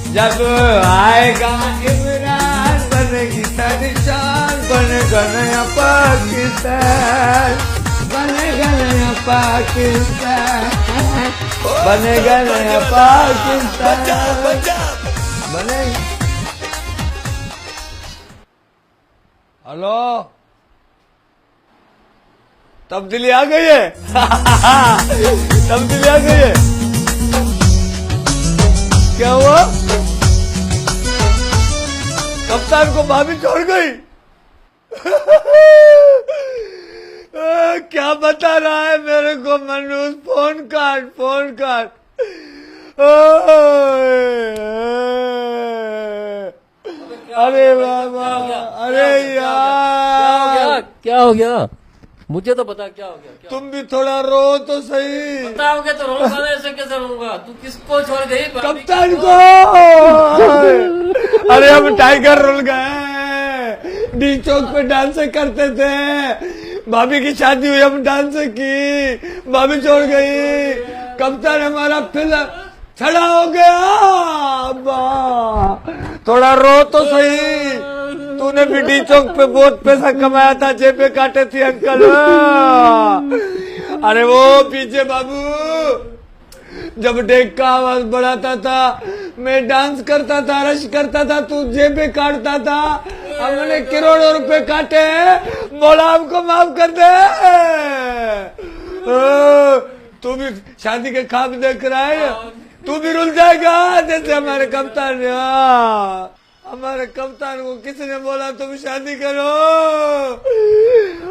जब आएगा इमरान बनेगी सारी शान, बनेगा नया पाकिस्तान, बनेगा नया पाकिस्तान, बनेगा नया पाकिस्तान, बनेगा। हेलो, तब्दीली आ गई है। तब्दीली आ गई है। क्या हुआ? कप्तान को भाभी छोड़ गई। क्या बता रहा है मेरे को मनोज? फोन काट, फोन काट। अरे बाबा, अरे यार, क्या हो गया? मुझे तो बता क्या हो गया? क्या तुम भी थोड़ा रो तो सही। बताओगे तो रोऊंगा, ऐसे कैसे रोऊंगा? तू किसको छोड़ गई? कप्तान को। अरे हम टाइगर रोल गए, डी चौक पे डांस करते थे, भाभी की शादी हुई, हम डांस की, भाभी छोड़ गई, कप्तान हमारा फिल्म छड़ा हो गया। अब्बा थोड़ा रो तो सही। तूने भी डी चौक पे बहुत पैसा कमाया था, जेबे काटे थी अंकल। अरे वो पीछे बाबू जब डेक का आवाज बढ़ाता था, मैं डांस करता था, रश करता था, तू जेबे काटता था। हमने करोड़ों रुपए काटे, बोला हमको माफ कर दे। तू भी शादी के ख्वाब देख रहा है, तू भी रुल जाएगा जैसे हमारे कप्तान। हमारे कप्तान को किसने बोला तुम शादी करो?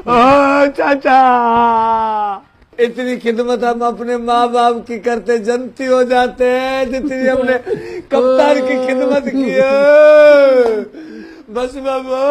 ओ चाचा, इतनी खिदमत हम अपने माँ बाप की करते जनती हो जाते हैं जितनी हमने कप्तान की खिदमत की है। बस बाबा।